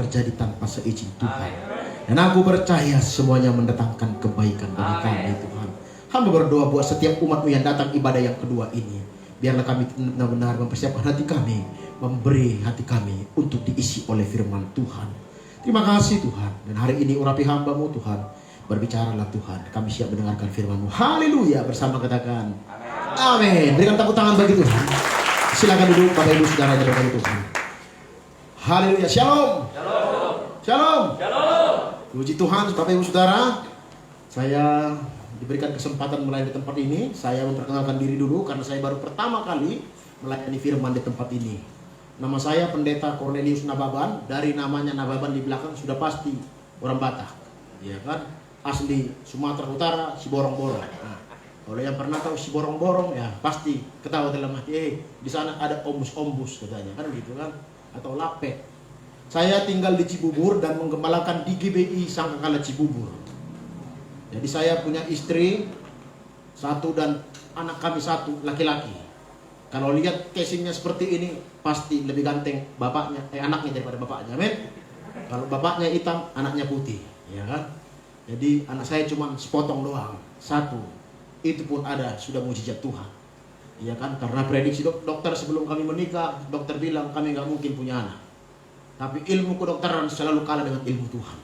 terjadi tanpa seizin Tuhan. Dan aku percaya semuanya mendatangkan kebaikan bagi kami Tuhan. Hamba berdoa buat setiap umat-Mu yang datang ibadah yang kedua ini. Biarlah kami benar-benar mempersiapkan hati kami, memberi hati kami untuk diisi oleh firman Tuhan. Terima kasih Tuhan. Dan hari ini urapi hamba-Mu Tuhan. Berbicaralah Tuhan. Kami siap mendengarkan firman-Mu. Haleluya. Bersama katakan amin. Berikan tepuk tangan bagi Tuhan. Silakan duduk Bapak Ibu Saudara yang bagi Tuhan. Haleluya. Shalom. Shalom. Shalom. Shalom. Puji Tuhan Bapak Ibu Saudara. Saya diberikan kesempatan melayani di tempat ini. Saya memperkenalkan diri dulu karena saya baru pertama kali melayani firman di tempat ini. Nama saya Pendeta Cornelius Nababan. Dari namanya Nababan di belakang sudah pasti orang Batak, ya kan? Asli Sumatera Utara, Siborong-borong. Nah, kalau yang pernah tahu Siborong-borong ya pasti ketawa dalam hati, di sana ada ombus-ombus katanya, kan gitu kan? Atau lape. Saya tinggal di Cibubur dan menggembalakan di GBI Sangkakala Cibubur. Jadi saya punya istri satu dan anak kami satu laki-laki. Kalau lihat casingnya seperti ini pasti lebih ganteng bapaknya, anaknya daripada bapaknya, amin. Kalau bapaknya hitam, anaknya putih, ya kan? Jadi anak saya cuma sepotong doang, satu. Itu pun ada sudah mujizat Tuhan, ya kan? Karena prediksi dokter sebelum kami menikah, dokter bilang kami nggak mungkin punya anak. Tapi ilmu kedokteran selalu kalah dengan ilmu Tuhan.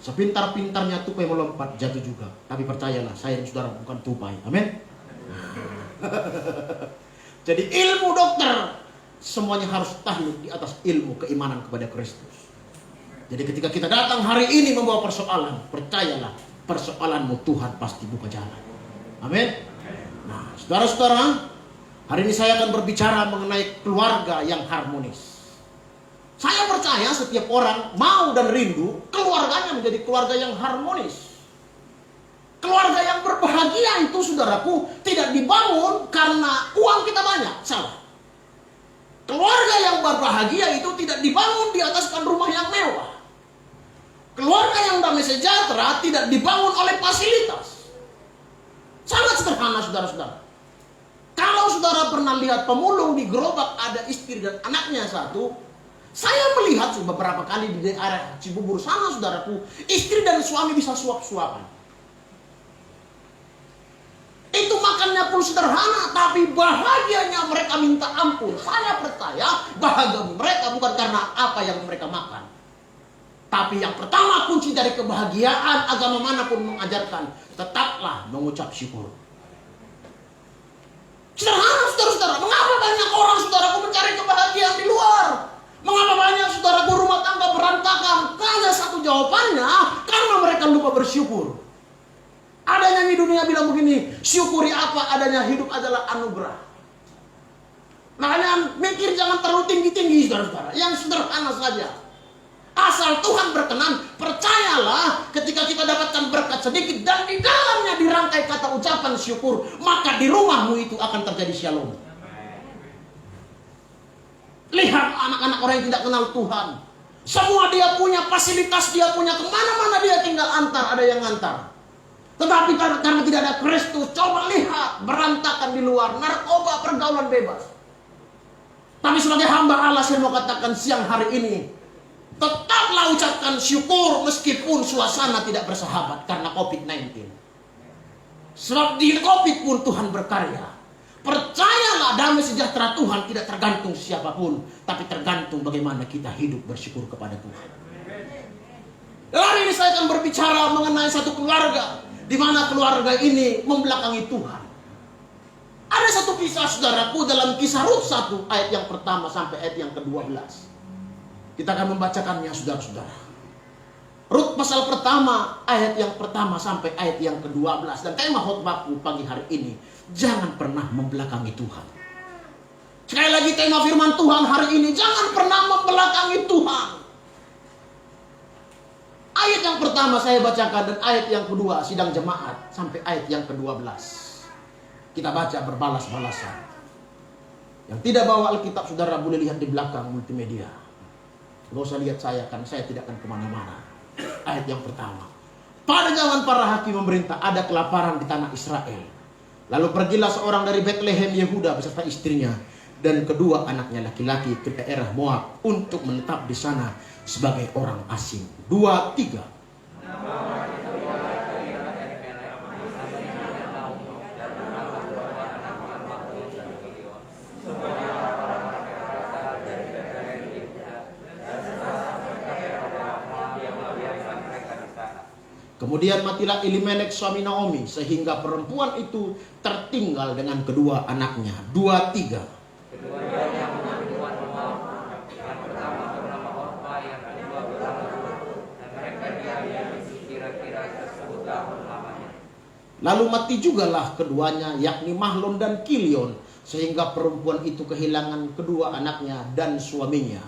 Sepintar-pintarnya tupai melompat jatuh juga. Tapi percayalah, saya dan saudara bukan tupai. Amin. Jadi ilmu dokter semuanya harus takluk di atas ilmu keimanan kepada Kristus. Jadi ketika kita datang hari ini membawa persoalan, percayalah persoalanmu Tuhan pasti buka jalan. Amin. Nah, saudara-saudara, hari ini saya akan berbicara mengenai keluarga yang harmonis. Saya percaya setiap orang mau dan rindu keluarganya menjadi keluarga yang harmonis. Keluarga yang berbahagia itu, saudaraku, tidak dibangun karena uang kita banyak. Salah. Keluarga yang berbahagia itu tidak dibangun di ataskan rumah yang mewah. Keluarga yang damai sejahtera tidak dibangun oleh fasilitas. Sangat sederhana, saudara-saudara. Kalau saudara pernah lihat pemulung di gerobak ada istri dan anaknya satu, saya melihat beberapa kali di daerah Cibubur sana, saudaraku, istri dan suami bisa suap-suapan. Itu makannya pun sederhana, tapi bahagianya mereka minta ampun. Saya percaya bahagia mereka bukan karena apa yang mereka makan. Tapi yang pertama kunci dari kebahagiaan, agama manapun mengajarkan, tetaplah mengucap syukur. Sederhana, saudara-saudara. Mengapa banyak orang, saudaraku, mencari kebahagiaan di luar? Mengapa banyak saudaraku rumah tangga berantakan? Hanya satu jawabannya, karena mereka lupa bersyukur. Ada nyanyi dunia bilang begini, syukuri apa adanya, hidup adalah anugerah. Makanya mikir jangan terlalu tinggi-tinggi, saudara-saudara. Yang sederhana saja. Asal Tuhan berkenan, percayalah ketika kita dapatkan berkat sedikit dan di dalamnya dirangkai kata ucapan syukur, maka di rumahmu itu akan terjadi shalom. Lihat anak-anak orang yang tidak kenal Tuhan. Semua dia punya fasilitas, dia punya kemana-mana dia tinggal antar, ada yang antar. Tetapi karena tidak ada Kristus, coba lihat berantakan di luar, narkoba, pergaulan bebas. Tapi sebagai hamba Allah saya mau katakan siang hari ini, tetaplah ucapkan syukur meskipun suasana tidak bersahabat karena COVID-19. Sebab di COVID pun Tuhan berkarya. Percayalah damai sejahtera Tuhan tidak tergantung siapapun, tapi tergantung bagaimana kita hidup bersyukur kepada Tuhan. Hari ini saya akan berbicara mengenai satu keluarga, di mana keluarga ini membelakangi Tuhan. Ada satu kisah, saudaraku, dalam Kisah Rut 1 ayat yang pertama sampai ayat yang ke-12. Kita akan membacakannya, saudara-saudara. Rut pasal pertama, ayat yang pertama sampai ayat yang ke-12. Dan tema khotbahku pagi hari ini, jangan pernah membelakangi Tuhan. Sekali lagi tema firman Tuhan hari ini, jangan pernah membelakangi Tuhan. Ayat yang pertama saya bacakan dan ayat yang kedua sidang jemaat sampai ayat yang ke-12. Kita baca berbalas-balasan. Yang tidak bawa Alkitab, saudara boleh lihat di belakang multimedia. Gak usah lihat saya, kan saya tidak akan kemana-mana. Ayat yang pertama. Pada zaman para hakim memerintah, ada kelaparan di tanah Israel. Lalu pergilah seorang dari Bethlehem Yehuda beserta istrinya dan kedua anaknya laki-laki ke daerah Moab untuk menetap di sana sebagai orang asing. 2, 3. Kemudian matilah Elimelek suami Naomi, sehingga perempuan itu tertinggal dengan kedua anaknya. 2, 3. Keduanya perempuan Moab, yang pertama bernama Orpa, yang kedua bernama Ruth, dan mereka diam kira-kira 10 tahun lamanya. Lalu mati jugalah keduanya, yakni Mahlon dan Kilion, sehingga perempuan itu kehilangan kedua anaknya dan suaminya.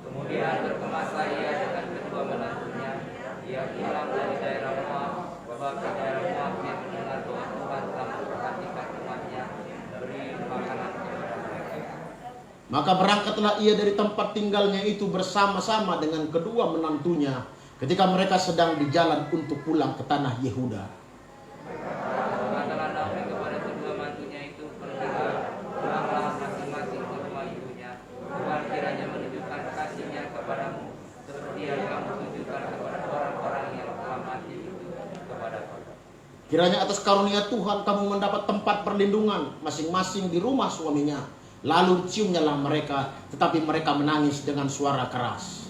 Kemudian berkemaslah ia dengan kedua menantunya. Ia pulang dari daerah Moab, sebab di daerah Moab dia mendengar bahwa Tuhan telah memperhatikan umatnya, beri makanan kepada mereka. Maka berangkatlah ia dari tempat tinggalnya itu bersama-sama dengan kedua menantunya, ketika mereka sedang di jalan untuk pulang ke tanah Yehuda. Katalah Naomi kepada kedua mantunya itu, pergilah, pulanglah masing-masing ke rumah ibunya. Tuhan kiranya menunjukkan kasih-Nya kepadamu, seperti yang kamu tunjukkan kepada orang-orang yang telah mati itu kepadaku. Kiranya atas karunia Tuhan kamu mendapat tempat perlindungan masing-masing di rumah suaminya. Lalu ciumnyalah mereka, tetapi mereka menangis dengan suara keras.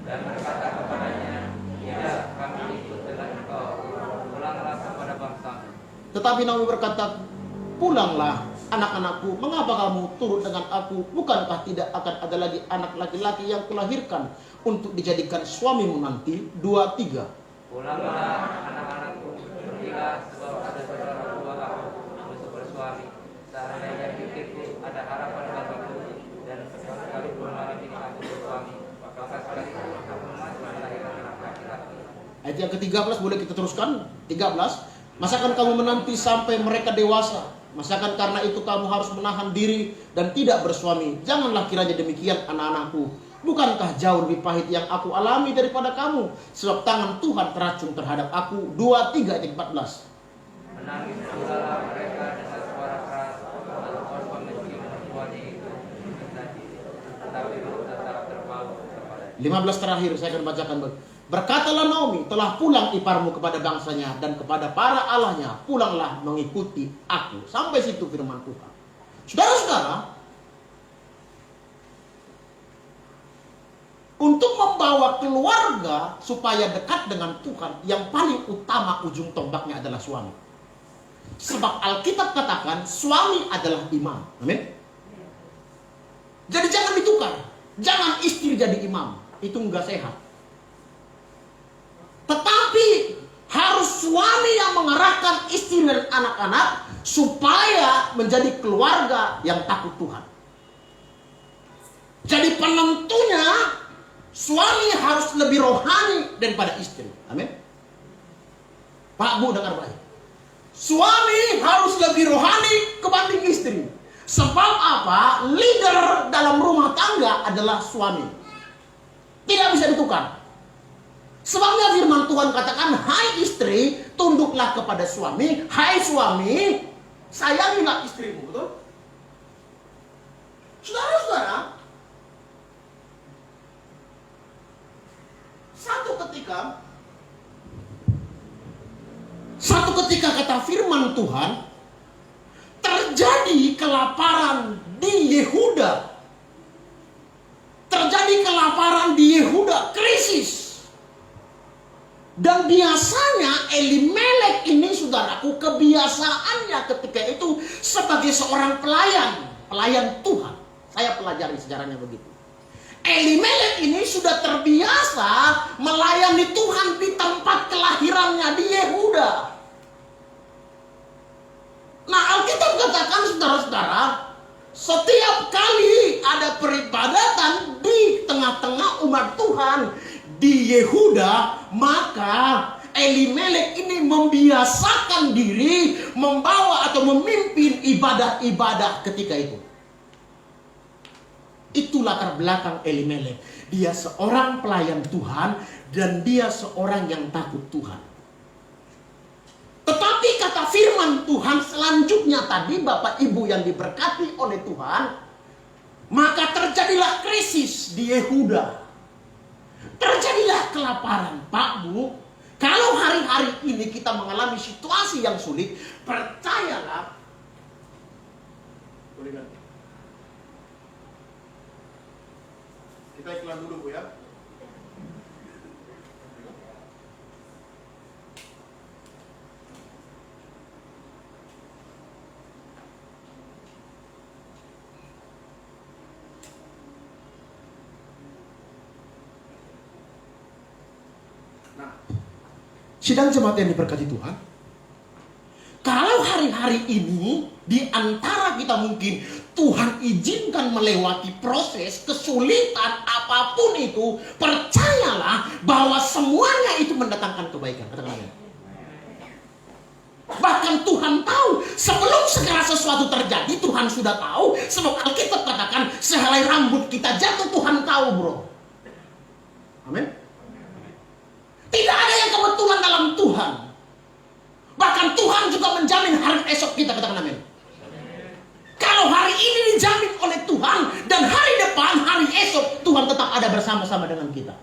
Dan berkata kepadanya, tidak, kami ikut dengan engkau, pulanglah kepada bangsamu. Tetapi Naomi berkata, pulanglah anak-anakku, mengapa kamu turut dengan aku? Bukankah tidak akan ada lagi anak laki-laki yang kulahirkan untuk dijadikan suamimu nanti? 2, 3. Pulanglah anak-anakku, pergilah, sebab ada saudara dua aku untuk bersuami. Seandainya pikirku ada harapan bagiku, dan sekalipun malam ini aku bersuami, maka sekalipun aku masih melahirkan anak laki-laki. Ayat yang ke-13 boleh kita teruskan. 13. Masakan kamu menanti sampai mereka dewasa? Masakan karena itu kamu harus menahan diri dan tidak bersuami? Janganlah kiranya demikian anak-anakku. Bukankah jauh lebih pahit yang aku alami daripada kamu? Sebab tangan Tuhan teracung terhadap aku. 2, 3 ayat 14. Menangis pula mereka dengan suara keras, lalu Orpa mencium perempuannya itu minta diri, tetapi Ruth tetap terpaut kepadanya. 15 terakhir saya akan bacakan. Berkatalah Naomi, telah pulang iparmu kepada bangsanya dan kepada para allahnya, pulanglah mengikuti aku. Sampai situ firman Tuhan. Saudara-saudara, untuk membawa keluarga supaya dekat dengan Tuhan, yang paling utama ujung tombaknya adalah suami. Sebab Alkitab katakan suami adalah imam. Amin. Jadi jangan ditukar. Jangan istri jadi imam. Itu enggak sehat. Tetapi harus suami yang mengarahkan istri dan anak-anak supaya menjadi keluarga yang takut Tuhan. Jadi penentunya suami harus lebih rohani daripada istri. Amin. Pak Bu dengar baik. Suami harus lebih rohani kebanding istri. Sebab apa? Leader dalam rumah tangga adalah suami. Tidak bisa ditukar. Sebabnya firman Tuhan katakan, hai istri, tunduklah kepada suami. Hai suami, sayangilah istrimu. Betul? Saudara-saudara, satu ketika kata firman Tuhan, terjadi kelaparan di Yehuda. Terjadi kelaparan di Yehuda, krisis. Dan biasanya Elimelek ini, saudaraku, kebiasaannya ketika itu sebagai seorang pelayan Tuhan. Saya pelajari sejarahnya begitu. Elimelek ini sudah terbiasa melayani Tuhan di tempat kelahirannya di Yehuda. Nah, Alkitab katakan, saudara-saudara, setiap kali ada peribadatan di tengah-tengah umat Tuhan di Yehuda, maka Elimelek ini membiasakan diri membawa atau memimpin ibadah-ibadah ketika itu. Itu latar belakang Elimelek. Dia seorang pelayan Tuhan dan dia seorang yang takut Tuhan. Tetapi kata firman Tuhan selanjutnya tadi, Bapak Ibu yang diberkati oleh Tuhan, Maka terjadilah krisis di Yehuda. Terjadilah kelaparan. Pak, Bu, kalau hari-hari ini kita mengalami situasi yang sulit, percayalah. Boleh kan? Kita iklan dulu, Bu, ya. Nah, sidang jemaat yang diberkati Tuhan, kalau hari-hari ini di antara kita mungkin Tuhan izinkan melewati proses kesulitan apapun itu, percayalah bahwa semuanya itu mendatangkan kebaikan. Katakan amin. Bahkan Tuhan tahu sebelum segala sesuatu terjadi, Tuhan sudah tahu. Sebab Alkitab katakan sehelai rambut kita jatuh Tuhan tahu, bro. Amin. Tidak ada yang kebetulan dalam Tuhan. Bahkan Tuhan juga menjamin hari esok kita. Katakan amin. Kalau hari ini dijamin oleh Tuhan, dan hari depan, hari esok, Tuhan tetap ada bersama-sama dengan kita.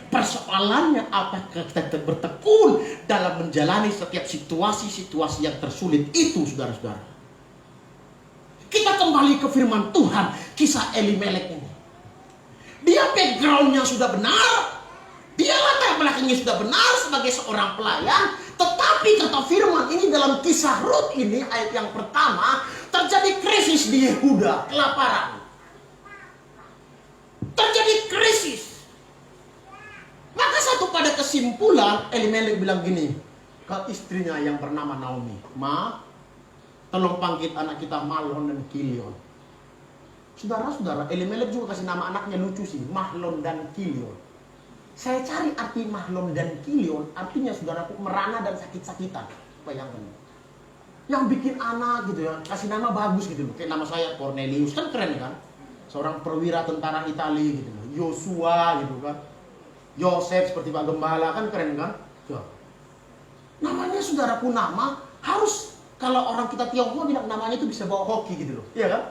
Persoalannya apakah kita bertekun dalam menjalani setiap situasi-situasi yang tersulit itu, saudara-saudara. Kita kembali ke firman Tuhan, kisah Elimelek ini. Dia backgroundnya sudah benar. Dia latar belakangnya sudah benar sebagai seorang pelayan. Tetapi kata firman ini dalam kisah Rut ini, ayat yang pertama, terjadi krisis di Yehuda, kelaparan. Terjadi krisis. Maka satu pada kesimpulan, Elimelek bilang gini ke istrinya yang bernama Naomi, "Ma, tolong panggil anak kita Mahlon dan Kilion." Saudara-saudara, Elimelek juga kasih nama anaknya lucu sih, Mahlon dan Kilion. Saya cari arti Mahlon dan Kilion, artinya saudaraku merana dan sakit-sakitan. Bayangkan. Yang bikin anak gitu ya, kasih nama bagus gitu loh. Kayak nama saya Cornelius, kan keren kan? Seorang perwira tentara Italia gitu loh. Yosua gitu kan. Yosef seperti Pak Gembala, kan keren kan? Ya. Namanya saudaraku nama, harus kalau orang kita Tionghoa bilang namanya itu bisa bawa hoki gitu loh. Iya kan?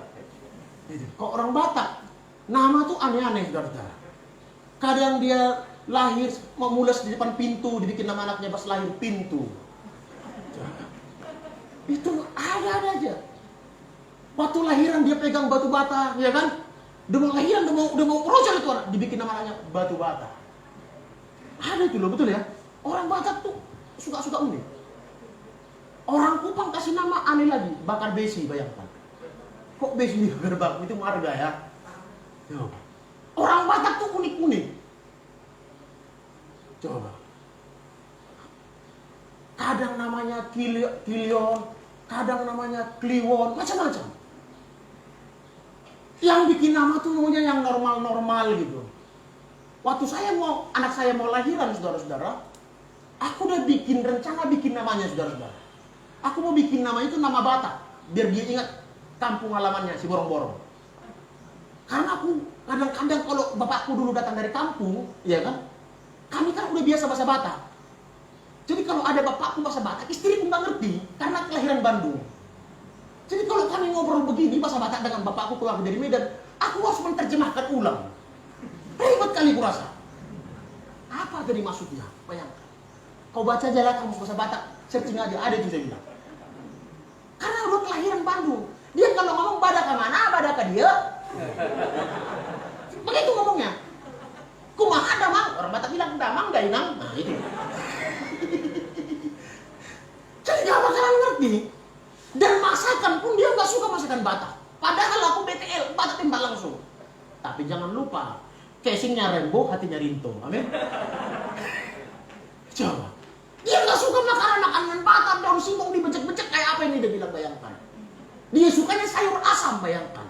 Gitu. Kok orang Batak, nama tuh aneh-aneh saudara-saudara. Kadang dia lahir memulas di depan pintu, dibikin nama anaknya pas lahir Pintu. Itu ada aja. Waktu lahiran dia pegang batu bata, ya kan? Udah mau lahiran, udah mau proses itu anak, dibikin nama anaknya Batu Bata. Ada itu loh, betul ya? Orang Batak tuh suka-suka unik. Orang Kupang kasih nama aneh lagi, Bakar Besi, bayangkan. Kok Besi di gerbang? Itu marga ya. Orang Batak tuh unik-unik. Coba. Kadang namanya Kilion, kadang namanya Kliwon, macam-macam. Yang bikin nama tuh maunya yang normal-normal gitu. Waktu anak saya mau lahiran, saudara-saudara, aku udah bikin rencana bikin namanya, saudara-saudara. Aku mau bikin nama itu nama Batak, biar dia ingat kampung halamannya, si Borong-Borong. Karena aku kadang-kadang kalau bapakku dulu datang dari kampung, ya kan, kami kan udah biasa bahasa Batak. Jadi kalau ada bapakku bahasa Batak, istriku nggak ngerti karena kelahiran Bandung. Jadi kalau kami ngobrol begini bahasa Batak dengan bapakku keluar dari Medan, aku harus menerjemahkan ulang. Ribet kali kurasa. Apa tadi maksudnya? Bayangkan. Kau baca aja lah kamus bahasa Batak, searching aja, ada itu saya bilang. Karena udah kelahiran Bandung. Dia kalau ngomong badaka mana, badaka dia. Begitu ngomongnya. Kumaha damang, orang Batak bilang damang dainang. Nah itu. Jadi gak bakalan ngerti. Dan masakan pun dia gak suka masakan Batak. Padahal aku BTL, Batak tembak langsung. Tapi jangan lupa, casingnya Rembo, hatinya Rinto. Amin. Coba. Dia gak suka makanan Batak, daun singkong dibecek-becek kayak apa ini dia bilang, bayangkan. Dia sukanya sayur asam, bayangkan.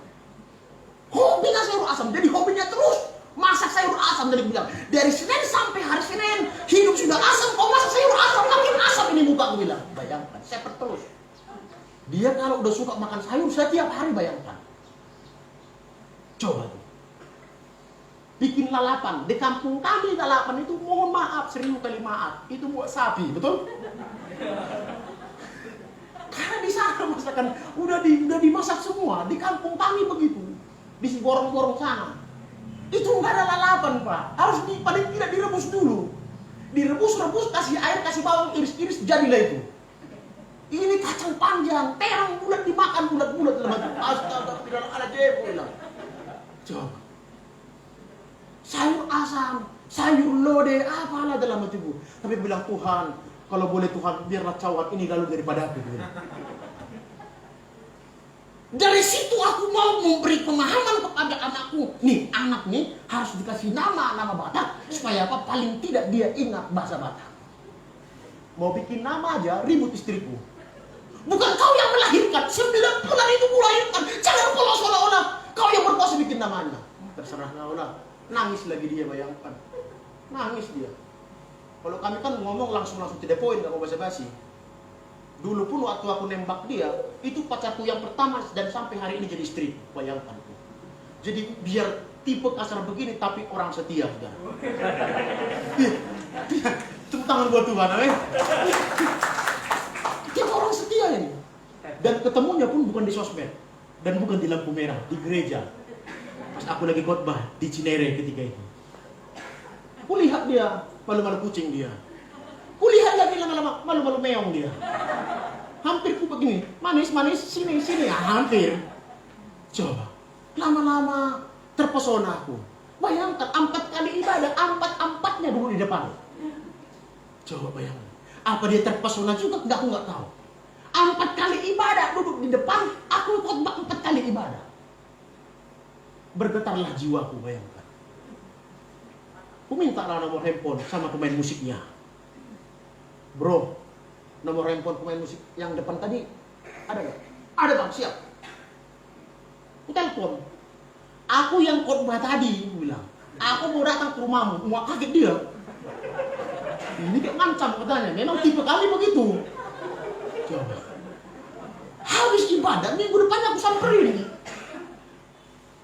Hobinya sayur asam, jadi hobinya terus masak sayur asam. Dari bilang, dari Senin sampai hari Senin hidup sudah asam, kau masak sayur asam, makin asam ini muka, aku bilang. Bayangkan, sepet terus. Dia kalau udah suka makan sayur setiap hari, bayangkan. Coba tuh. Bikin lalapan. Di kampung kami lalapan itu, mohon maaf, 1000 kali maaf, itu buat sapi, betul? Karena di sana masakan udah dimasak semua. Di kampung kami begitu. di si gorong-gorong sana. Itu nggak ada lalapan, Pak. Harus paling tidak direbus dulu. Direbus-rebus, kasih air, kasih bawang, iris-iris, jadilah itu. Ini kacang panjang, terang bulat dimakan bulat-bulat dalam hati. Astaga, tidak ada jebo bilang. Coba. Sayur asam, sayur lodeh, apalah dalam hatiku. Tapi bilang, Tuhan, kalau boleh Tuhan, biarlah cawan ini lalu daripada aku. Dari situ aku mau memberi pemahaman kepada anakku. Nih, anak nih harus dikasih nama Batak. Supaya apa? Paling tidak dia ingat bahasa Batak. Mau bikin nama aja, ribut istriku. Bukan kau yang melahirkan, 9 bulan itu melahirkan. Jangan pola seolah-olah kau yang berkuasa bikin namanya. Terserah kau lah. Nangis lagi dia, bayangkan. Nangis dia. Kalau kami kan ngomong langsung tidak poin, gak mau basa-basi. Dulu pun waktu aku nembak dia, itu pacarku yang pertama dan sampai hari ini jadi istri. Bayangkan. Jadi biar tipe kasar begini tapi orang setia, saudara. Tepuk tangan buat Tuhan, amin. Dia orang setia ini. Dan ketemunya pun bukan di sosmed dan bukan di lampu merah, di gereja. Pas aku lagi khotbah di Cinere ketika itu. Kulihat dia, malu-malu kucing dia. Kulihat lagi lama-lama, malu-malu meong dia. Hampir ku begini, manis-manis, sini, hampir. Coba, lama-lama terpesona aku. Bayangkan, 4 kali ibadah, 4-4-nya dulu di depan. Coba bayangkan. Apa dia terpesona juga? Aku nggak tahu. 4 kali ibadah duduk di depan, aku khotbah 4 kali ibadah. Bergetarlah jiwaku, bayangkan. Aku mintalah nomor handphone sama pemain musiknya. Bro, nomor handphone pemain musik yang depan tadi ada nggak? Ada bang, siap. Aku telepon. Aku yang khotbah tadi, aku bilang. Aku mau datang ke rumahmu, mau kaget dia. Ini kayak ngancam katanya, memang tipe kali begitu. Coba. Habis ibadah, minggu depannya aku samperin.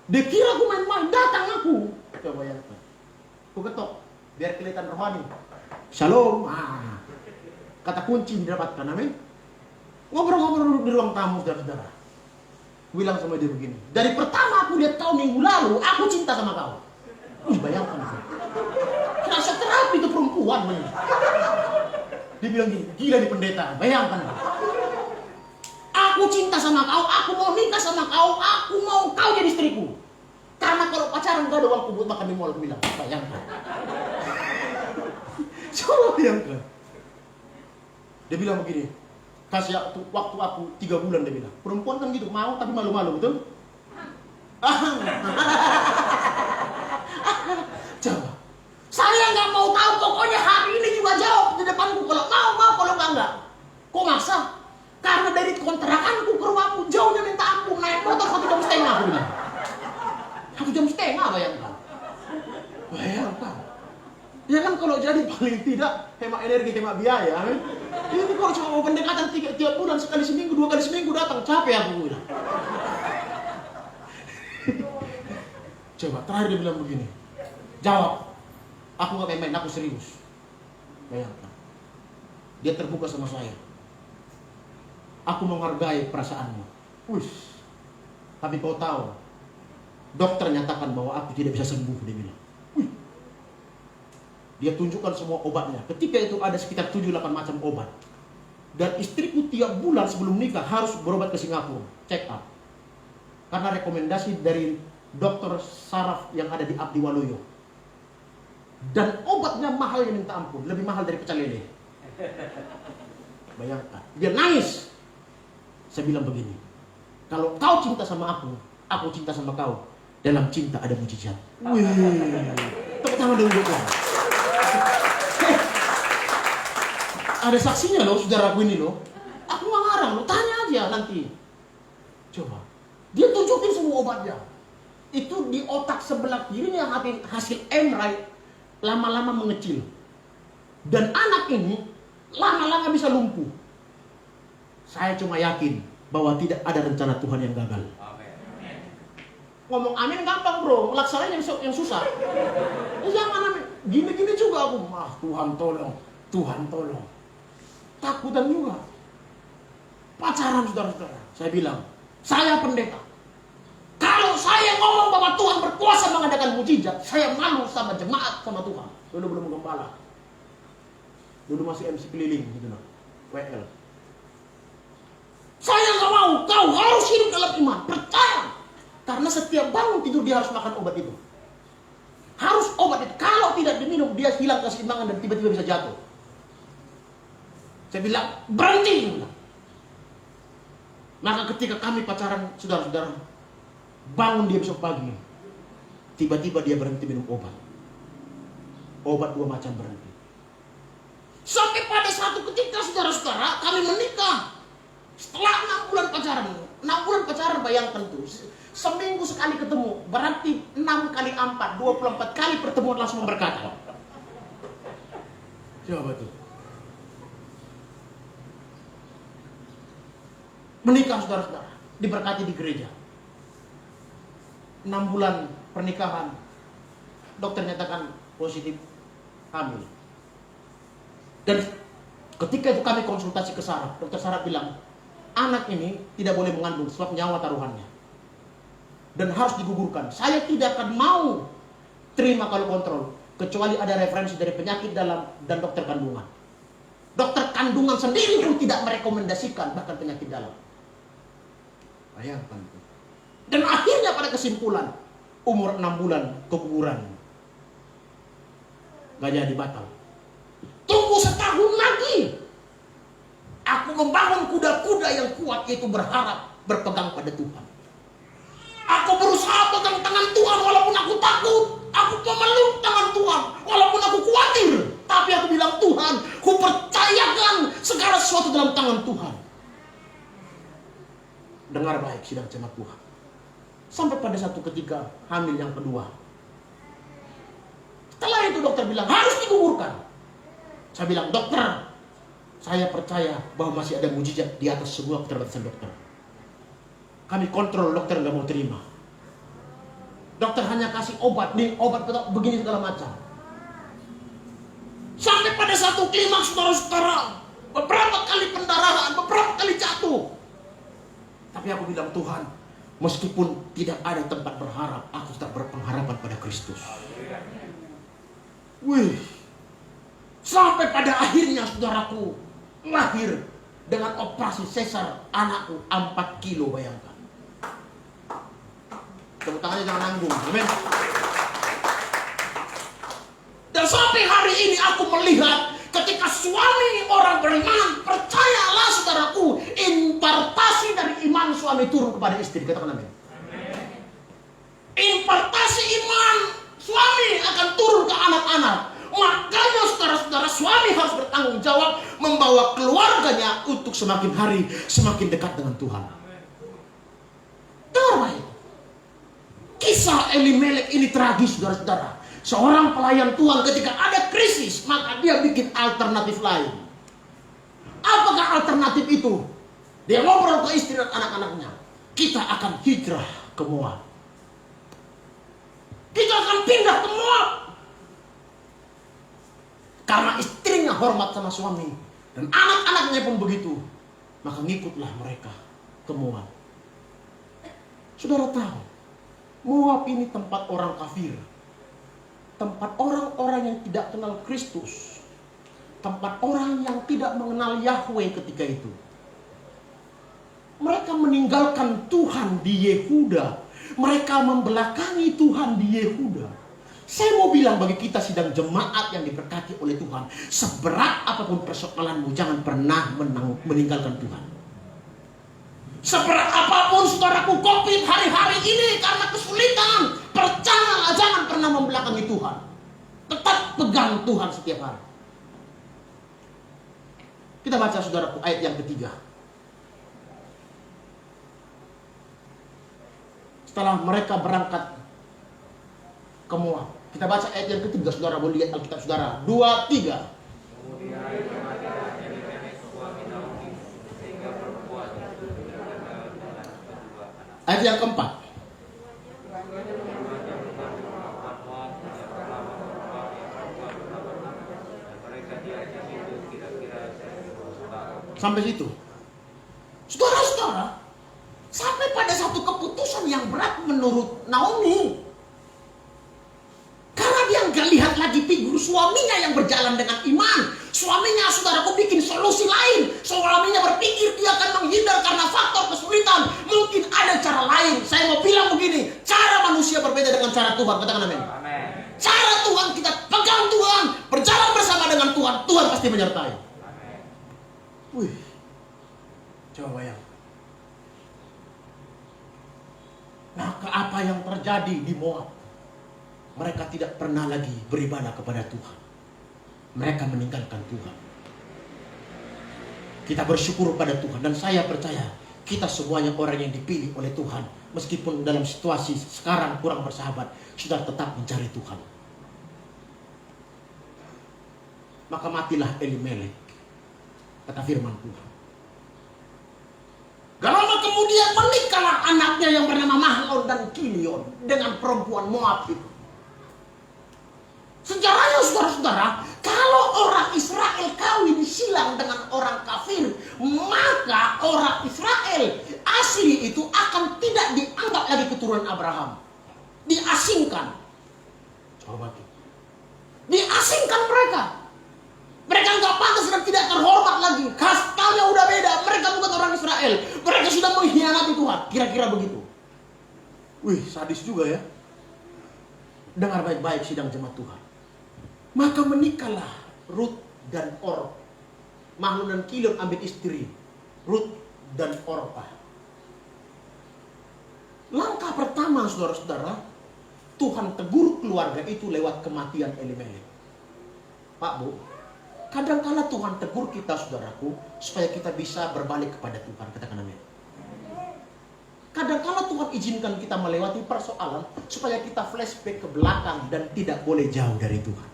Dia kira aku main-main, datang aku. Coba ya. Aku ketok, biar kelihatan rohani. Shalom. Kata kunci didapatkan, amin. Ngobrol-ngobrol di ruang tamu, saudara-saudara. Bilang sama dia begini. Dari pertama aku lihat kau minggu lalu, aku cinta sama kau. Bayangkan. Rasa terapi itu perempuan. Dia bilang gini, gila nih pendeta, bayangkan. Aku cinta sama kau, aku mau nikah sama kau, aku mau kau jadi istriku. Karena kalau pacaran gak ada waktu buat makan di mall, aku bilang, bayangkan. Coba bayangkan. Dia bilang begini, kasih waktu aku 3 bulan, dia bilang. Perempuan kan gitu, mau tapi malu-malu, betul? Coba. Saya nggak mau tahu, pokoknya hari ini juga jawab di depanku. Kalau mau, kalau enggak. Kok maksa? Karena dari kontrakanku ke rumahku jauhnya minta ampun, naik motor 1,5 jam aku bilang. 1,5 jam bayangkan. Bayangkan. Ya kan kalau jadi paling tidak hemat energi, hemat biaya. Ini kalau cuma mau pendekatan 3 bulan, sekali seminggu, 2 kali seminggu datang, capek aku bilang. Coba, terakhir dia bilang begini. Jawab. Aku gak main-main, aku serius. Bayangkan. Dia terbuka sama saya. Aku menghargai perasaanmu. Wush. Tapi kau tahu, dokter nyatakan bahwa aku tidak bisa sembuh, dia bilang. Wih. Dia tunjukkan semua obatnya. Ketika itu ada sekitar 7-8 macam obat. Dan istriku tiap bulan sebelum nikah harus berobat ke Singapura, check up. Karena rekomendasi dari dokter saraf yang ada di Abdi Waluyo. Dan obatnya mahal yang minta ampun, lebih mahal dari pecel lele. Bayangkan, dia nangis. Saya bilang begini, kalau kau cinta sama aku cinta sama kau. Dalam cinta ada mujizat. Wih, tepuk tangan dulu dong. Ada saksinya loh, saudaraku ini loh. Aku nggak ngarang, lo tanya aja nanti. Coba, dia tunjukin semua obatnya. Itu di otak sebelah kiri yang hasil MRI lama-lama mengecil. Dan anak ini lama-lama bisa lumpuh. Saya cuma yakin bahwa tidak ada rencana Tuhan yang gagal. Ngomong amin gampang bro, melaksanain yang susah. Jangan amin. Gini-gini juga aku. Tuhan tolong, Tuhan tolong. Takutan juga. Pacaran saudara-saudara. Saya bilang, saya pendeta. Kalau saya ngomong bahwa Tuhan berkuasa mengadakan mujizat, saya malu sama jemaat, sama Tuhan. Dulu belum gembala. Dulu masih MC keliling gitu loh. WL. Saya nggak mau, kau harus hidup dalam iman, percaya. Karena setiap bangun tidur dia harus makan obat itu. Harus obat itu. Kalau tidak diminum, dia hilang keseimbangan dan tiba-tiba bisa jatuh. Saya bilang, berhenti. Maka ketika kami pacaran, saudara-saudara, bangun dia besok pagi, tiba-tiba dia berhenti minum obat. Obat 2 macam berhenti. Sampai pada satu ketika, saudara-saudara, kami menikah. Setelah 6 bulan pacaran, 6 bulan pacaran, bayangkan tuh, seminggu sekali ketemu, berarti 6 kali 4, 24 kali pertemuan langsung memberkati. Coba tuh. Menikah, saudara-saudara, diberkati di gereja. 6 bulan pernikahan, dokter nyatakan positif hamil. Dan ketika itu kami konsultasi ke Sarah, dokter Sarah bilang, anak ini tidak boleh mengandung sebab nyawa taruhannya. Dan harus digugurkan. Saya tidak akan mau terima kalau kontrol, kecuali ada referensi dari penyakit dalam dan dokter kandungan. Dokter kandungan sendiri pun tidak merekomendasikan bahkan penyakit dalam. Bayangkan. Dan akhirnya pada kesimpulan, umur 6 bulan keguguran. Gak jadi, batal. Tunggu setahun lagi. Aku membangun kuda-kuda yang kuat, yaitu berharap, berpegang pada Tuhan. Aku berusaha pegang tangan Tuhan walaupun aku takut. Aku memeluk tangan Tuhan walaupun aku khawatir. Tapi aku bilang, Tuhan, ku percayakan segala sesuatu dalam tangan Tuhan. Dengar baik sidang jemaat Tuhan. Sampai pada satu ketika hamil yang kedua. Setelah itu dokter bilang harus digugurkan. Saya bilang, dokter, saya percaya bahwa masih ada mujizat di atas semua keterbatasan dokter. Kami kontrol, dokter nggak mau terima. Dokter hanya kasih obat, nih obat begini segala macam. Sampai pada satu klimaks, saudara-saudara, beberapa kali pendarahan, beberapa kali jatuh. Tapi aku bilang, Tuhan, meskipun tidak ada tempat berharap, aku tetap berpengharapan pada Kristus. Wih, sampai pada akhirnya saudaraku lahir dengan operasi sesar, anakku 4 kilo, bayangkan. Tepuk tangannya jangan nanggung, amin. Dan sampai hari ini aku melihat ketika suami orang beriman, percayalah saudaraku, impartasi dari iman suami turun kepada istri. Katakan amin. Impartasi iman suami akan turun ke anak-anak. Makanya saudara-saudara, suami harus bertanggung jawab membawa keluarganya untuk semakin hari semakin dekat dengan Tuhan. Dengar baik. Kisah Elimelek ini tragis, saudara-saudara. Seorang pelayan Tuhan ketika ada krisis, maka dia bikin alternatif lain. Apakah alternatif itu? Dia ngobrol ke istri dan anak-anaknya. Kita akan hijrah ke Moab. Kita akan pindah ke Moab. Karena istrinya hormat sama suami dan anak-anaknya pun begitu, maka ngikutlah mereka ke Moab. Saudara tahu, Moab ini tempat orang kafir, tempat orang-orang yang tidak kenal Kristus, tempat orang yang tidak mengenal Yahweh ketika itu. Mereka meninggalkan Tuhan di Yehuda, mereka membelakangi Tuhan di Yehuda. Saya mau bilang bagi kita sidang jemaat yang diberkati oleh Tuhan, seberat apapun persoalanmu, jangan pernah meninggalkan Tuhan. Seberat apapun saudaraku COVID hari-hari ini karena kesulitan, percayalah, jangan pernah membelakangi Tuhan. Tetap pegang Tuhan setiap hari. Kita baca saudaraku ayat yang ketiga. Setelah mereka berangkat ke Moab, kita baca ayat yang ketiga, saudara boleh lihat Alkitab saudara. 2, 3. Ayat yang keempat. Sampai situ. Saudara-saudara, sampai pada satu keputusan urusan yang berat menurut Naomi. Karena dia nggak lihat lagi figur suaminya yang berjalan dengan iman. Suaminya, saudaraku, bikin solusi lain. Suaminya berpikir dia akan menghindar karena faktor kesulitan. Mungkin ada cara lain. Saya mau bilang begini, cara manusia berbeda dengan cara Tuhan. Katakan amin. Amin. Cara Tuhan, kita pegang Tuhan, berjalan bersama dengan Tuhan, Tuhan pasti menyertai. Amin. Wih, coba bayangkan. Maka apa yang terjadi di Moab? Mereka tidak pernah lagi beribadah kepada Tuhan. Mereka meninggalkan Tuhan. Kita bersyukur pada Tuhan. Dan saya percaya kita semuanya orang yang dipilih oleh Tuhan. Meskipun dalam situasi sekarang kurang bersahabat, sudah tetap mencari Tuhan. Maka matilah Elimelek, kata firman Tuhan. Gak lama kemudian menikahlah anaknya yang bernama Mahlon dan Kilion dengan perempuan Moab itu. Sejarahnya, saudara-saudara, kalau orang Israel kawin silang dengan orang kafir, maka orang Israel asli itu akan tidak dianggap lagi keturunan Abraham. Diasingkan. Coba tuh. Diasingkan mereka. Mereka nggak pantas dan tidak terhormat lagi. Kastanya udah beda. Mereka bukan orang Israel. Mereka sudah mengkhianati Tuhan. Kira-kira begitu. Wih, sadis juga ya. Dengar baik-baik sidang jemaat Tuhan. Maka menikahlah Rut dan Orpa. Mahlon dan Kilion ambil istri Rut dan Orpa. Langkah pertama, saudara-saudara, Tuhan tegur keluarga itu lewat kematian Elimelek. Pak Bu, kadangkala Tuhan tegur kita, saudaraku, supaya kita bisa berbalik kepada Tuhan. Katakan amin. Kadangkala Tuhan izinkan kita melewati persoalan supaya kita flashback ke belakang dan tidak boleh jauh dari Tuhan.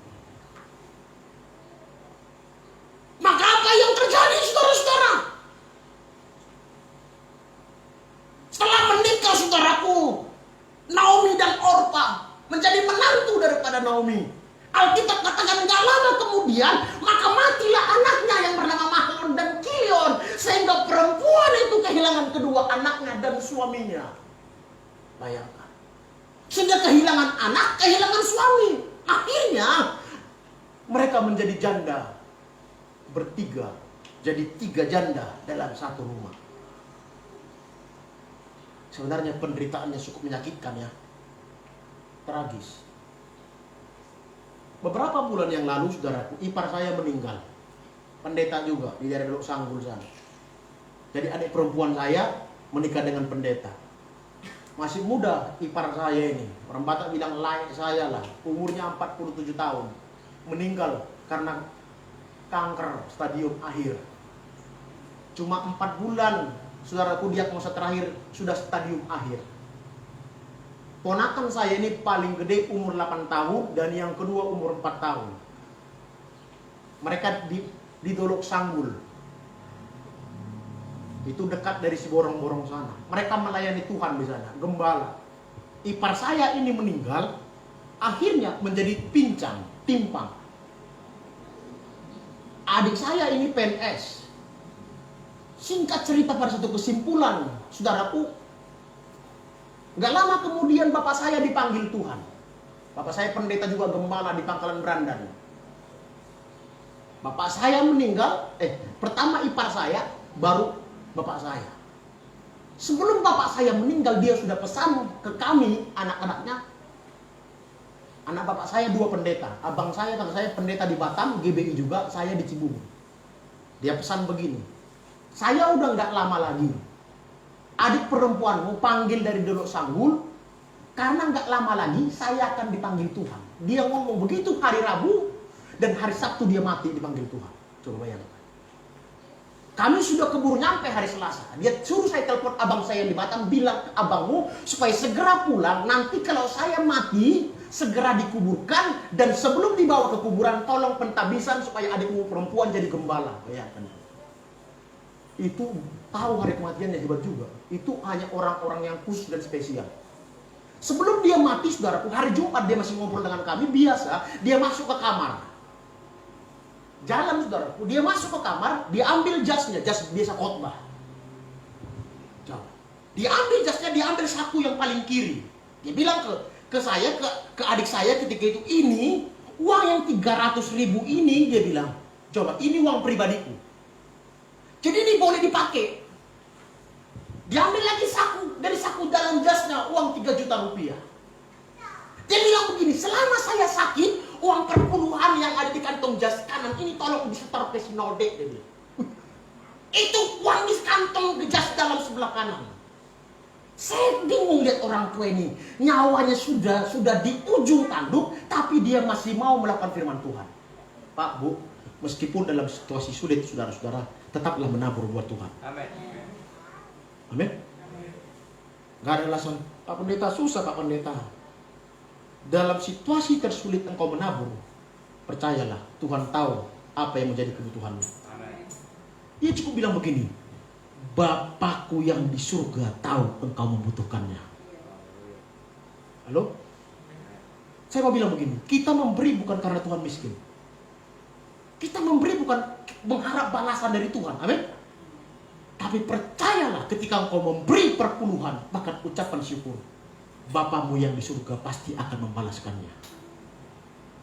Maka apa yang terjadi, saudara-saudara? Setelah menikah, saudaraku, Naomi dan Orpa menjadi menantu daripada Naomi. Alkitab katakan gak lama kemudian, maka matilah anaknya yang bernama Mahlon dan Kilion, sehingga perempuan itu kehilangan kedua anaknya dan suaminya. Bayangkan. Sehingga kehilangan anak, kehilangan suami. Akhirnya mereka menjadi janda. Bertiga. Jadi 3 janda dalam satu rumah. Sebenarnya penderitaannya cukup menyakitkan ya. Tragis. Beberapa bulan yang lalu, saudaraku, ipar saya meninggal. Pendeta juga di daerah Teluk Sanggul sana. Jadi adik perempuan saya menikah dengan pendeta. Masih muda ipar saya ini. Orang Batak bilang layak saya lah. Umurnya 47 tahun. Meninggal karena kanker stadium akhir. Cuma 4 bulan, saudaraku, diagnosa terakhir sudah stadium akhir. Ponakan saya ini paling gede umur 8 tahun dan yang kedua umur 4 tahun. Mereka di Dolok Sanggul. Itu dekat dari si borong-borong sana. Mereka melayani Tuhan di sana, gembala. Ipar saya ini meninggal, akhirnya menjadi pincang, timpang. Adik saya ini PNS. Singkat cerita pada satu kesimpulan, saudaraku, gak lama kemudian bapak saya dipanggil Tuhan. Bapak saya pendeta juga gembala di Pangkalan Brandan. Bapak saya meninggal, pertama ipar saya, baru bapak saya. Sebelum bapak saya meninggal, dia sudah pesan ke kami, anak-anaknya. Anak bapak saya 2 pendeta. Abang saya, kakak saya pendeta di Batam, GBI juga, saya di Cibubur. Dia pesan begini, saya udah gak lama lagi. Adik perempuanmu panggil dari Dolok Sanggul, karena gak lama lagi saya akan dipanggil Tuhan. Dia ngomong begitu hari Rabu, dan hari Sabtu dia mati dipanggil Tuhan. Coba bayangkan. Kami sudah keburu nyampe hari Selasa. Dia suruh saya telepon abang saya di Batam, bilang ke abangmu supaya segera pulang. Nanti kalau saya mati, segera dikuburkan, dan sebelum dibawa ke kuburan tolong pentabisan supaya adikmu perempuan jadi gembala. Bayangkan. Itu tahu hari kematiannya hebat juga. Itu hanya orang-orang yang khusus dan spesial. Sebelum dia mati, saudaraku, hari Jumat dia masih ngobrol dengan kami biasa. Dia masuk ke kamar. Jalan, saudaraku, dia masuk ke kamar, dia ambil jasnya, jas biasa khotbah. Diambil jasnya, diambil saku yang paling kiri. Dia bilang ke saya, ke adik saya ketika itu, ini uang yang 300.000 ini, dia bilang, coba ini uang pribadiku. Jadi ini boleh dipakai. Diambil lagi saku, dari saku dalam jasnya uang 3 juta rupiah. Dia bilang begini, selama saya sakit, uang perpuluhan yang ada di kantong jas kanan ini tolong disetor ke sinode, dia bilang. Itu uang di kantong jas dalam sebelah kanan. Saya bingung lihat orang tua ini, nyawanya sudah di ujung tanduk, tapi dia masih mau melakukan firman Tuhan. Pak, Bu, meskipun dalam situasi sulit, saudara-saudara, tetaplah menabur buat Tuhan. Amin. Amin. Gak ada alasan, Pak Pendeta susah, Pak Pendeta. Dalam situasi tersulit engkau menabur, percayalah, Tuhan tahu apa yang menjadi kebutuhanmu. Amin. Dia cukup bilang begini, Bapakku yang di surga tahu engkau membutuhkannya. Halo? Saya mau bilang begini, kita memberi bukan karena Tuhan miskin. Kita memberi bukan mengharap balasan dari Tuhan. Amin. Tapi percayalah, ketika engkau memberi perpuluhan, bahkan ucapan syukur, Bapamu yang di surga pasti akan membalaskannya.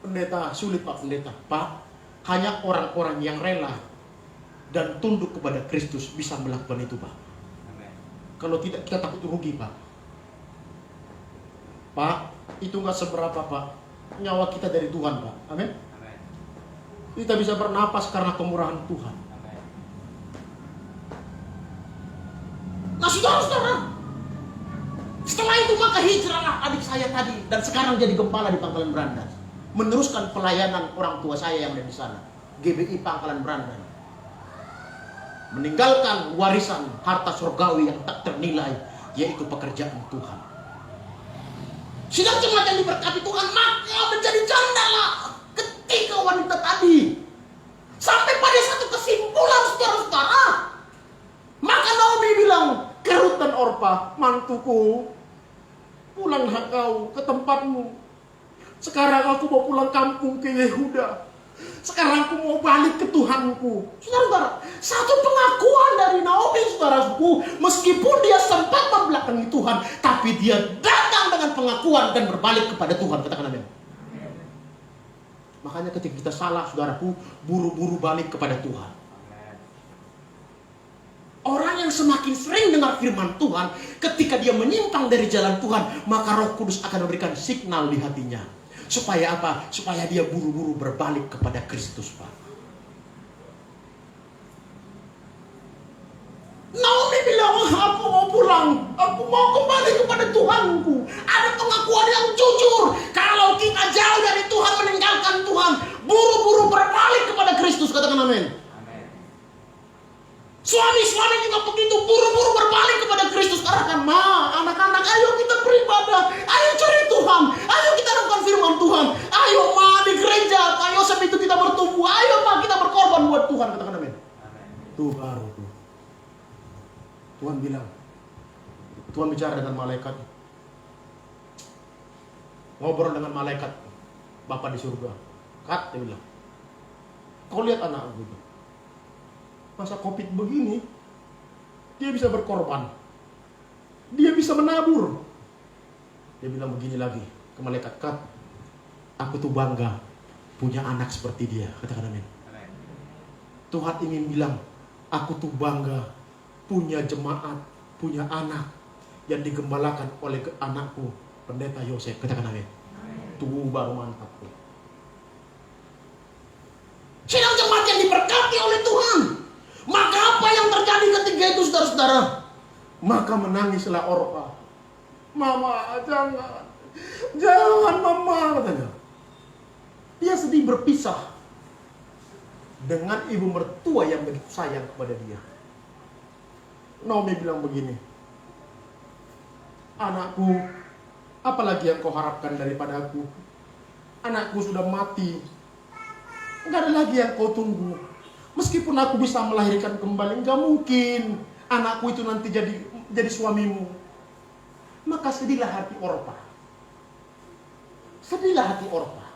Pendeta, sulit Pak Pendeta. Pak, hanya orang-orang yang rela dan tunduk kepada Kristus bisa melakukan itu, Pak. Amin. Kalau tidak, kita takut rugi, Pak. Pak, itu nggak seberapa, Pak. Nyawa kita dari Tuhan, Pak. Amin. Amin. Kita bisa bernapas karena kemurahan Tuhan. Amin. Nah, saudara-saudara, setelah itu maka hijrahlah adik saya tadi, dan sekarang jadi gembala di Pangkalan Berandan, meneruskan pelayanan orang tua saya yang ada di sana, GBI Pangkalan Berandan, meninggalkan warisan harta surgawi yang tak ternilai, yaitu pekerjaan Tuhan. Sidang jemaat yang diberkati Tuhan, maka menjadi janda ketika wanita tadi sampai pada satu kesimpulan, saudara-saudara. Maka Naomi bilang ke Rut dan Orpa, mantuku, pulanglah kau ke tempatmu. Sekarang aku mau pulang kampung ke Yehuda. Sekarang aku mau balik ke Tuhanku. Saudara-saudara, satu pengakuan dari Naomi, saudaraku, meskipun dia sempat membelakangi Tuhan, tapi dia datang dengan pengakuan dan berbalik kepada Tuhan. Katakan amin. Makanya ketika kita salah, saudaraku, buru-buru balik kepada Tuhan. Orang yang semakin sering dengar firman Tuhan, ketika dia menyimpang dari jalan Tuhan, maka Roh Kudus akan memberikan signal di hatinya. Supaya apa? Supaya dia buru-buru berbalik kepada Kristus, Pak. Naomi bilang, aku mau pulang, aku mau kembali kepada Tuhanku. Ada pengakuan yang jujur. Kalau kita jauh dari Tuhan, meninggalkan Tuhan, buru-buru berbalik kepada Kristus. Katakan amin. Suami-suami juga begitu, buru-buru berbalik kepada Kristus. Katakan, anak-anak, ayo kita beribadah, ayo cari Tuhan, ayo kita lakukan firman Tuhan, ayo di gereja, ayo sampai itu kita bertumbuh, ayo kita berkorban buat Tuhan. Katakan amin. Tuh baru tuh. Tuhan bilang, Tuhan bicara dengan malaikat, ngobrol dengan malaikat Bapa di surga. Kat, dia bilang, kau lihat anak aku itu, masa COVID begini, dia bisa berkorban, dia bisa menabur. Dia bilang begini lagi ke malaikat, Kat, aku tuh bangga punya anak seperti dia. Katakan amin. Tuhan ingin bilang, aku tuh bangga punya jemaat, punya anak yang digembalakan oleh anakku, Pendeta Yosef. Katakan amin. Tuh baru mantap tuh. Sidang jemaat yang diberkati oleh Tuhan. Maka apa yang terjadi ketika itu, saudara-saudara? Maka menangislah Orpa. Mama, jangan mama, katanya. Dia sedih berpisah dengan ibu mertua yang begitu sayang kepada dia. Naomi bilang begini, anakku, apalagi yang kau harapkan daripada aku? Anakku sudah mati, enggak ada lagi yang kau tunggu. Meskipun aku bisa melahirkan kembali, enggak mungkin anakku itu nanti jadi suamimu. Maka sedihlah hati Orpa. Sedihlah hati Orpa.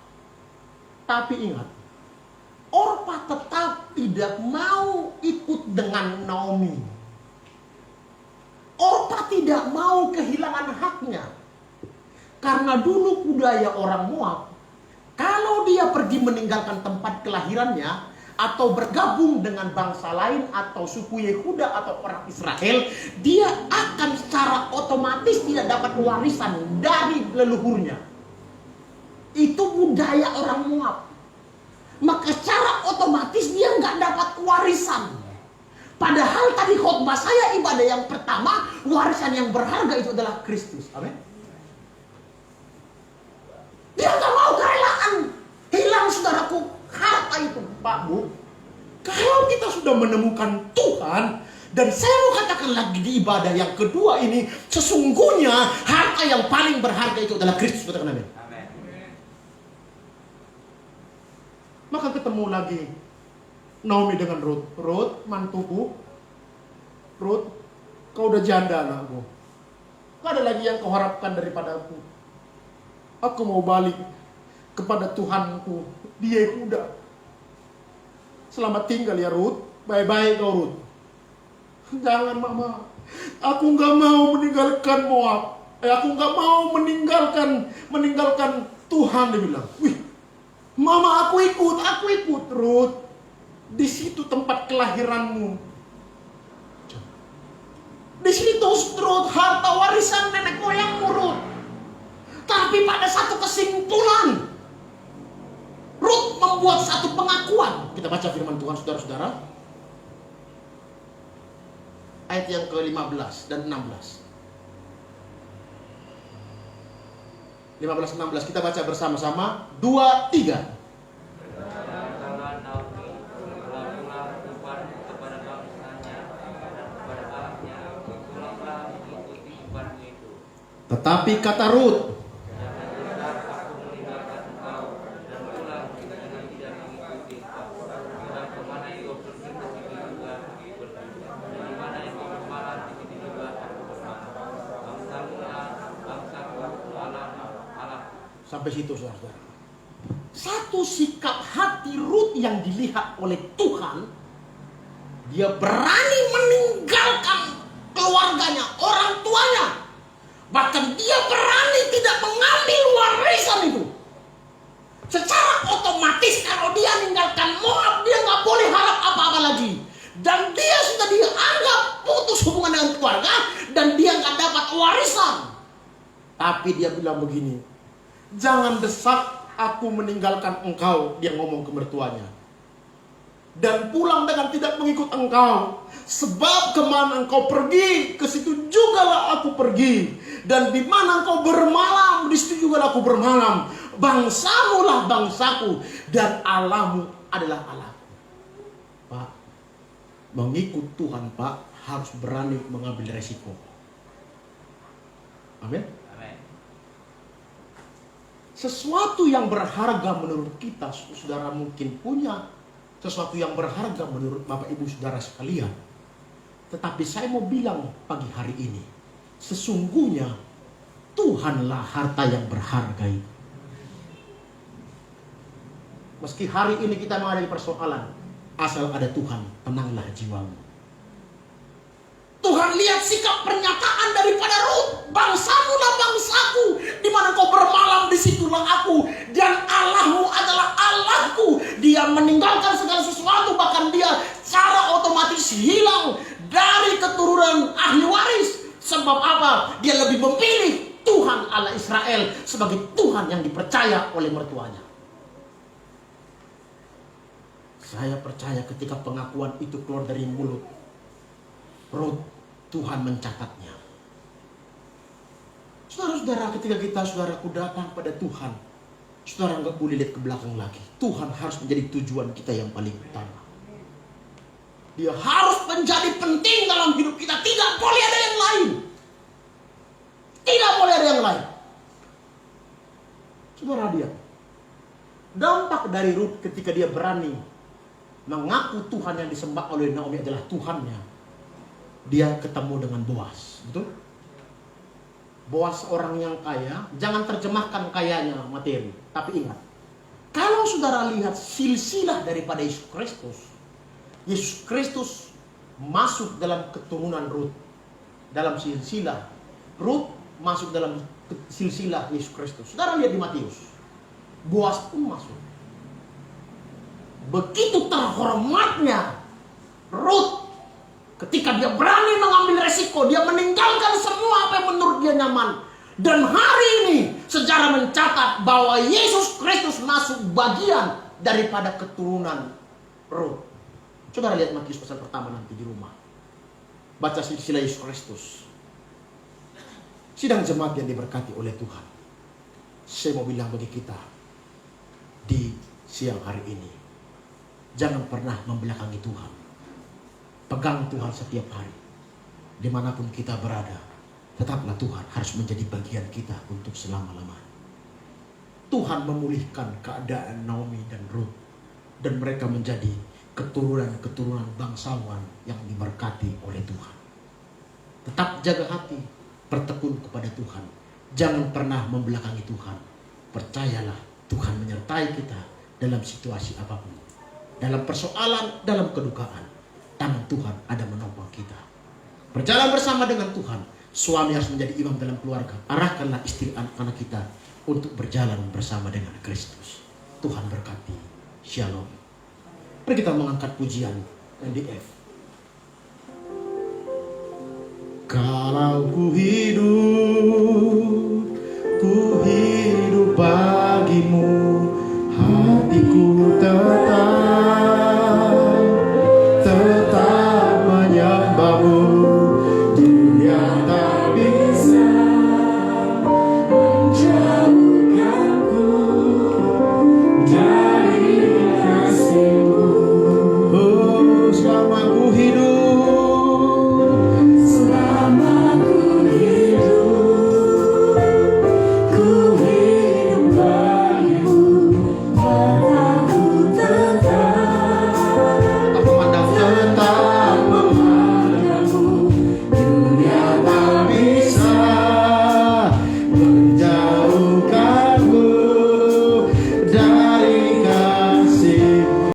Tapi ingat, Orpa tetap tidak mau ikut dengan Naomi. Orpa tidak tidak mau kehilangan haknya. Karena dulu budaya orang Moab, kalau dia pergi meninggalkan tempat kelahirannya atau bergabung dengan bangsa lain atau suku Yehuda atau orang Israel, dia akan secara otomatis tidak dapat warisan dari leluhurnya. Itu budaya orang Moab. Maka secara otomatis dia nggak dapat warisan. Padahal tadi khotbah saya ibadah yang pertama, warisan yang berharga itu adalah Kristus. Amin. Dia nggak mau kerelaan hilang, saudaraku, harta itu, Pak Bu. Kalau kita sudah menemukan Tuhan, dan saya mau katakan lagi di ibadah yang kedua ini, sesungguhnya harta yang paling berharga itu adalah Kristus. Katakan amin. Maka ketemu lagi Naomi dengan Rut. Rut, mantuku. Rut, kau udah janda anakku. Gak ada lagi yang kau harapkan daripada aku. Aku mau balik kepada Tuhanku di Yehuda. Selamat tinggal ya Rut. Bye-bye kau Rut. Jangan mama. Aku gak mau meninggalkan Moab. Aku gak mau meninggalkan Tuhan. Dia bilang, wih, mama aku ikut Rut. Di situ tempat kelahiranmu. Di situ Rut, harta warisan nenek moyangmu Rut. Tapi pada satu kesimpulan, Rut membuat satu pengakuan. Kita baca firman Tuhan saudara-saudara. Ayat yang ke-15 dan 16. 15-16 kita baca bersama-sama. 2, 3. Tetapi kata Rut, sampai situ saudara. Satu sikap hati Rut yang dilihat oleh Tuhan, dia berani meninggalkan keluarganya, orang tuanya. Bahkan dia berani tidak mengambil warisan itu. Secara otomatis kalau dia meninggalkan Moab, dia nggak boleh harap apa-apa lagi. Dan dia sudah dianggap putus hubungan dengan keluarga, dan dia nggak dapat warisan. Tapi dia bilang begini, jangan desak aku meninggalkan engkau. Dia ngomong ke mertuanya. Dan pulang dengan tidak mengikut engkau. Sebab kemana engkau pergi, ke situ jugalah aku pergi. Dan di mana engkau bermalam, di situ jugalah aku bermalam. Bangsamu lah bangsaku, dan Allahmu adalah Allahku. Pak, mengikut Tuhan Pak harus berani mengambil resiko. Amin. Sesuatu yang berharga menurut kita, saudara mungkin punya sesuatu yang berharga menurut Bapak Ibu Saudara sekalian. Tetapi saya mau bilang pagi hari ini, sesungguhnya Tuhanlah harta yang berharga itu. Meski hari ini kita menghadapi persoalan, asal ada Tuhan, tenanglah jiwamu. Tuhan lihat sikap pernyataan daripada Rut. Bangsamu lah bangsaku, di mana kau bermalam di situlah aku, dan Allahmu adalah Allahku. Dia meninggalkan segala sesuatu, bahkan dia secara otomatis hilang dari keturunan ahli waris. Sebab apa? Dia lebih memilih Tuhan Allah Israel sebagai Tuhan yang dipercaya oleh mertuanya. Saya percaya ketika pengakuan itu keluar dari mulut Rut, Tuhan mencatatnya. Saudara-saudara, ketika kita, saudaraku, datang pada Tuhan, saudara nggak boleh lihat ke belakang lagi. Tuhan harus menjadi tujuan kita yang paling utama. Dia harus menjadi penting dalam hidup kita. Tidak boleh ada yang lain. Tidak boleh ada yang lain. Saudara, dia dampak dari Rut ketika dia berani mengaku Tuhan yang disembah oleh Naomi adalah Tuhannya. Dia ketemu dengan Boas, betul? Boas orang yang kaya. Jangan terjemahkan kayanya materi, tapi ingat, kalau saudara lihat silsilah daripada Yesus Kristus masuk dalam keturunan Rut, dalam silsilah Rut masuk dalam silsilah Yesus Kristus. Saudara lihat di Matius. Boas pun masuk. Begitu terhormatnya Rut ketika dia berani mengambil resiko, dia meninggalkan semua apa yang menurut dia nyaman. Dan hari ini sejarah mencatat bahwa Yesus Kristus masuk bagian daripada keturunan Rut. Saudara lihat Matius pasal pertama nanti di rumah. Baca silsilah Yesus Kristus. Sidang jemaat yang diberkati oleh Tuhan. Saya mau bilang bagi kita di siang hari ini, jangan pernah membelakangi Tuhan. Pegang Tuhan setiap hari. Dimanapun kita berada, tetaplah Tuhan harus menjadi bagian kita untuk selama-lamanya. Tuhan memulihkan keadaan Naomi dan Rut, dan mereka menjadi keturunan-keturunan bangsawan yang diberkati oleh Tuhan. Tetap jaga hati, bertekun kepada Tuhan. Jangan pernah membelakangi Tuhan. Percayalah, Tuhan menyertai kita dalam situasi apapun. Dalam persoalan, dalam kedukaan, tangan Tuhan ada menopang kita. Berjalan bersama dengan Tuhan. Suami harus menjadi imam dalam keluarga. Arahkanlah istri anak-anak kita untuk berjalan bersama dengan Kristus. Tuhan berkati. Shalom. Mari kita mengangkat pujian yang di F. Kalau ku hidup